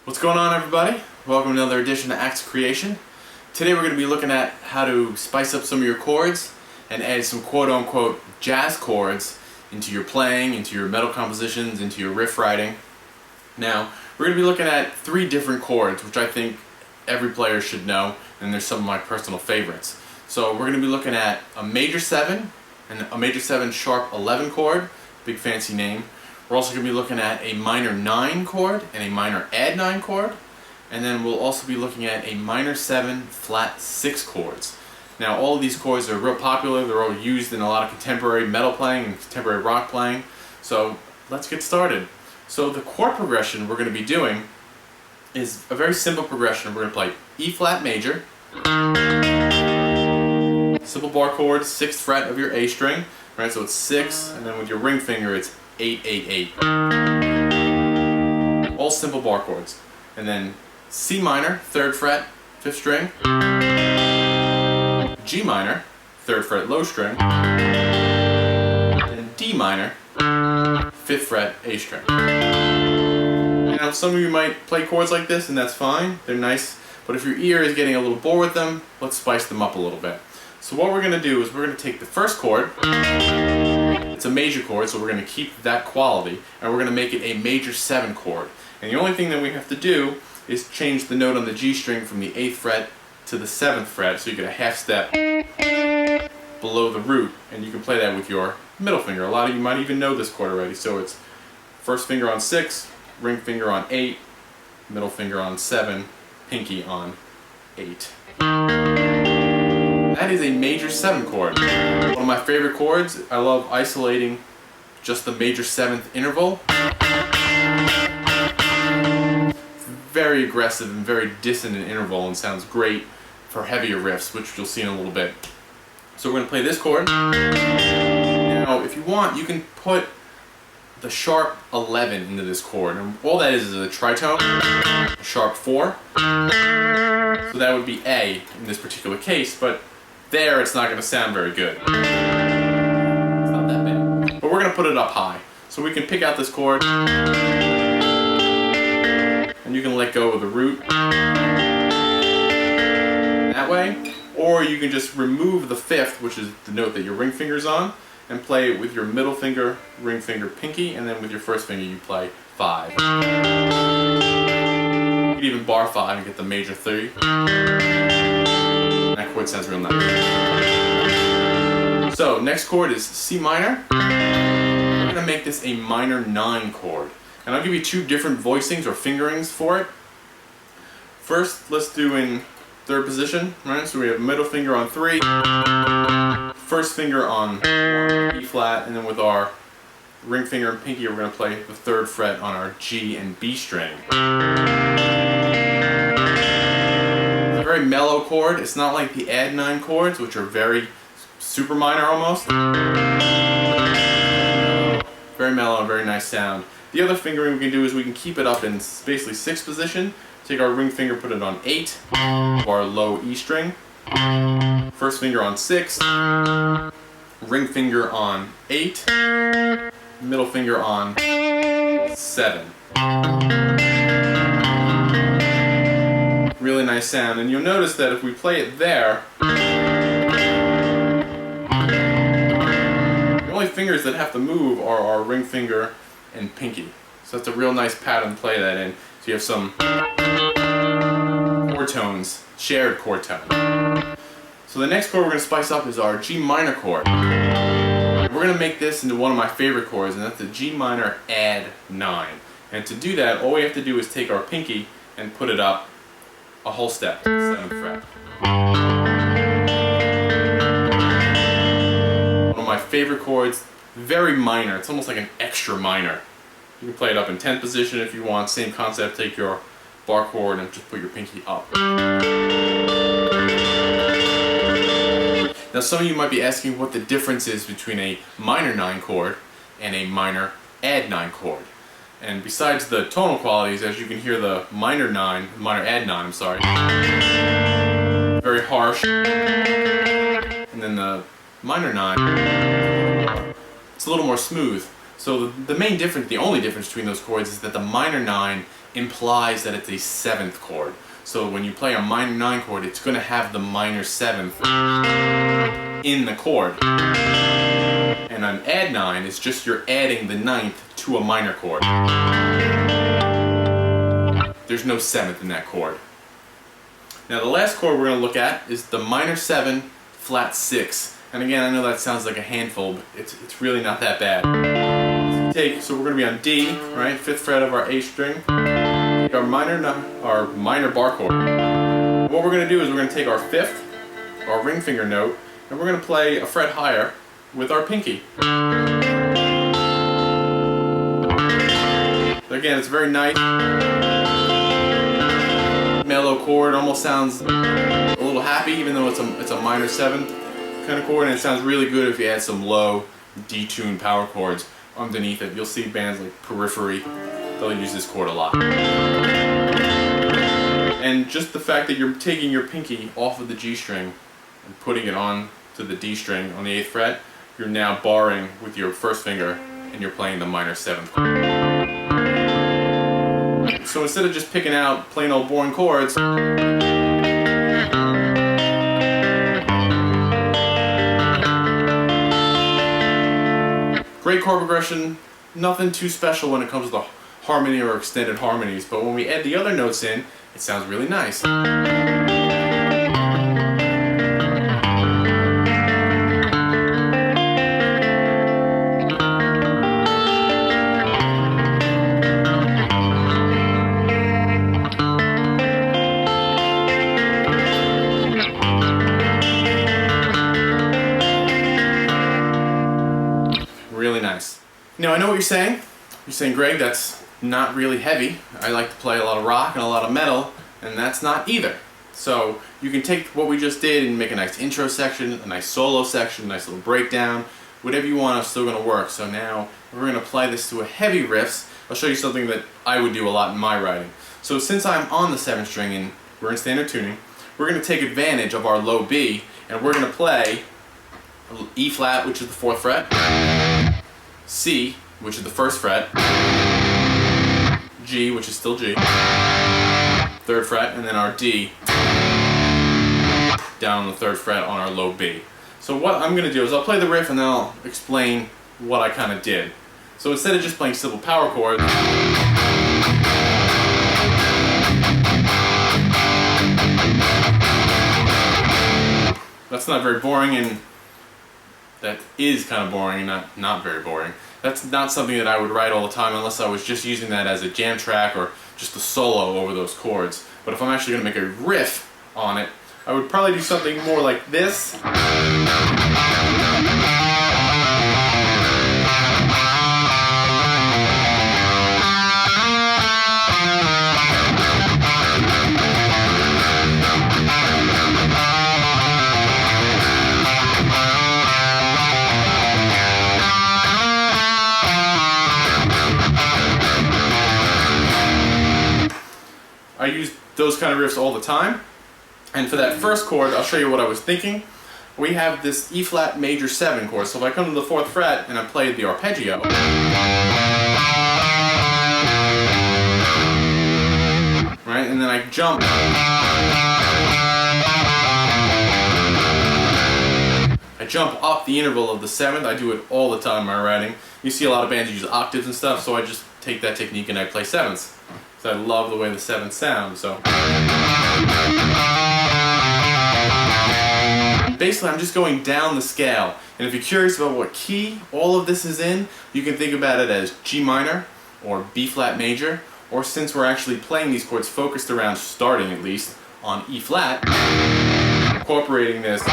What's going on, everybody? Welcome to another edition of Acts of Creation. Today we're going to be looking at how to spice up some of your chords and add some quote-unquote jazz chords into your playing, into your metal compositions, into your riff writing. Now, we're going to be looking at 3 different chords, which I think every player should know, and they're some of my personal favorites. So we're going to be looking at a major 7 and a major 7 sharp 11 chord, big fancy name. We're also going to be looking at a minor 9 chord and a minor add 9 chord, and then we'll also be looking at a minor 7 flat 6 chords. Now, all of these chords are real popular. They're all used in a lot of contemporary metal playing and contemporary rock playing. So let's get started. So the chord progression we're going to be doing is a very simple progression. We're going to play E flat major, simple bar chord, 6th fret of your A string, right? So it's 6, and then with your ring finger it's 8, 8, 8. All simple bar chords. And then C minor, 3rd fret, 5th string. G minor, 3rd fret, low string. And D minor, 5th fret, A string. Now, some of you might play chords like this, and that's fine. They're nice. But if your ear is getting a little bored with them, let's spice them up a little bit. So what we're going to do is we're going to take the first chord. It's a major chord, so we're going to keep that quality, and we're going to make it a major 7 chord. And the only thing that we have to do is change the note on the G string from the 8th fret to the 7th fret, so you get a half step below the root, and you can play that with your middle finger. A lot of you might even know this chord already. So it's first finger on 6, ring finger on 8, middle finger on 7, pinky on 8. That is a major 7 chord. One of my favorite chords. I love isolating just the major 7th interval. Very aggressive and very dissonant interval, and sounds great for heavier riffs, which you'll see in a little bit. So we're going to play this chord. Now, if you want, you can put the sharp 11 into this chord, and all that is a tritone, a sharp 4. So that would be A in this particular case, but there it's not going to sound very good. It's not that bad. But we're going to put it up high. So we can pick out this chord, and you can let go of the root that way, or you can just remove the 5th, which is the note that your ring finger's on, and play it with your middle finger, ring finger, pinky, and then with your first finger you play 5. You can even bar 5 and get the major 3. That chord sounds real nice. So next chord is C minor. We're going to make this a minor 9 chord. And I'll give you 2 different voicings or fingerings for it. First, let's do in 3rd position, right? So we have middle finger on 3, first finger on E flat, and then with our ring finger and pinky we're going to play the 3rd fret on our G and B string. It's a very mellow chord. It's not like the add 9 chords, which are very super minor almost. Very mellow and very nice sound. The other fingering we can do is we can keep it up in basically 6th position. Take our ring finger, put it on 8, our low E string. First finger on 6, ring finger on 8, middle finger on 7. Really nice sound, and you'll notice that if we play it there, the only fingers that have to move are our ring finger and pinky. So that's a real nice pattern to play that in. So you have some chord tones, shared chord tone. So the next chord we're going to spice up is our G minor chord. We're going to make this into one of my favorite chords, and that's the G minor add 9. And to do that, all we have to do is take our pinky and put it up a whole step to the 7th fret. One of my favorite chords, very minor. It's almost like an extra minor. You can play it up in 10th position if you want. Same concept, take your bar chord and just put your pinky up. Now some of you might be asking what the difference is between a minor 9 chord and a minor add 9 chord. And besides the tonal qualities, as you can hear, the minor add 9, I'm sorry, very harsh, and then the minor 9, it's a little more smooth. So the main difference, the only difference between those chords is that the minor 9 implies that it's a 7th chord. So when you play a minor 9 chord, it's going to have the minor 7th in the chord. And an add 9 is just you're adding the 9th to a minor chord. There's no 7th in that chord. Now the last chord we're going to look at is the minor 7 flat 6. And again, I know that sounds like a handful, but it's really not that bad. So we're going to be on D, right? 5th fret of our A string. Take our minor bar chord. What we're going to do is we're going to take our 5th, our ring finger note, and we're going to play a fret higher with our pinky. So again, it's very nice, mellow chord. Almost sounds a little happy, even though it's a minor 7th kind of chord, and it sounds really good if you add some low detuned power chords underneath it. You'll see bands like Periphery, they'll use this chord a lot. And just the fact that you're taking your pinky off of the G string and putting it on to the D string on the 8th fret, you're now barring with your first finger and you're playing the minor 7th chord. So instead of just picking out plain old boring chords, great chord progression, nothing too special when it comes to the harmony or extended harmonies, but when we add the other notes in, it sounds really nice. Really nice. Now I know what you're saying. You're saying, Greg, that's not really heavy. I like to play a lot of rock and a lot of metal, and that's not either. So you can take what we just did and make a nice intro section, a nice solo section, a nice little breakdown. Whatever you want is still going to work. So now we're going to apply this to a heavy riffs. I'll show you something that I would do a lot in my writing. So since I'm on the 7th string and we're in standard tuning, we're going to take advantage of our low B, and we're going to play E flat, which is the 4th fret, C, which is the 1st fret, G, which is still G, 3rd fret, and then our D down on the 3rd fret on our low B. So what I'm going to do is I'll play the riff and then I'll explain what I kind of did. So instead of just playing simple power chords, that's not very boring, and that is kind of boring and not very boring. That's not something that I would write all the time unless I was just using that as a jam track or just a solo over those chords. But if I'm actually going to make a riff on it, I would probably do something more like this. I use those kind of riffs all the time. And for that first chord, I'll show you what I was thinking. We have this E flat major 7 chord. So if I come to the 4th fret and I play the arpeggio, right, and then I jump, up the interval of the 7th. I do it all the time in my writing. You see a lot of bands use octaves and stuff, so I just take that technique and I play 7ths. So I love the way the 7th sounds. So basically I'm just going down the scale. And if you're curious about what key all of this is in, you can think about it as G minor or B flat major, or since we're actually playing these chords focused around, starting at least, on E flat, incorporating this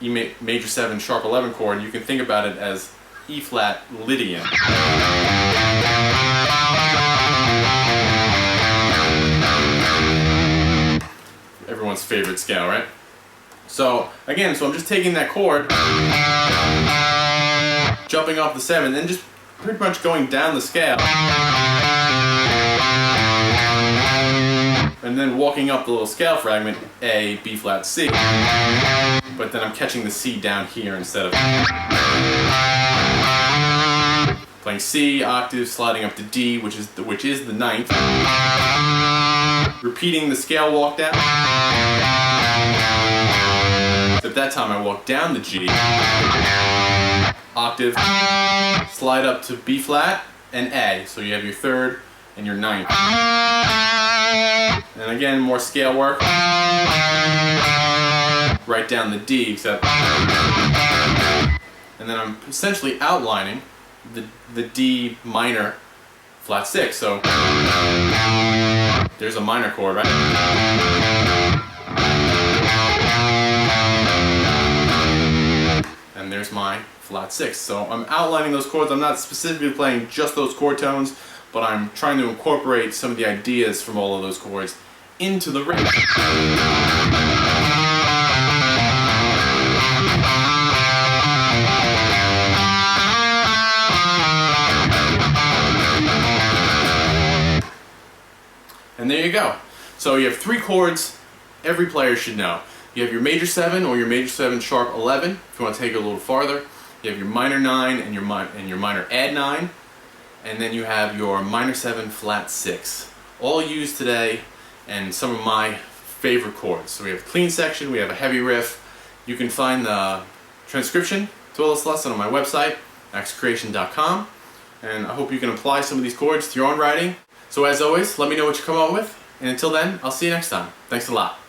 E major 7 sharp 11 chord, you can think about it as E flat Lydian. Everyone's favorite scale, right? So again, I'm just taking that chord, jumping off the 7th, and just pretty much going down the scale, and then walking up the little scale fragment, A, B flat, C, but then I'm catching the C down here instead of playing C octave, sliding up to D, which is the ninth, repeating the scale walk down. Except that time I walk down the G, octave, slide up to B flat and A, so you have your third and your ninth. And again, more scale work. Right down the D, except, and then I'm essentially outlining the D minor flat 6. So there's a minor chord, right? And there's my flat 6. So I'm outlining those chords. I'm not specifically playing just those chord tones, but I'm trying to incorporate some of the ideas from all of those chords into the riff. And there you go. So you have 3 chords every player should know. You have your major 7 or your major 7 sharp 11, if you want to take it a little farther. You have your minor 9 and your minor add 9. And then you have your minor 7 flat 6. All used today, and some of my favorite chords. So we have a clean section, we have a heavy riff. You can find the transcription to all this lesson on my website, axcreation.com. And I hope you can apply some of these chords to your own writing. So as always, let me know what you come up with, and until then, I'll see you next time. Thanks a lot.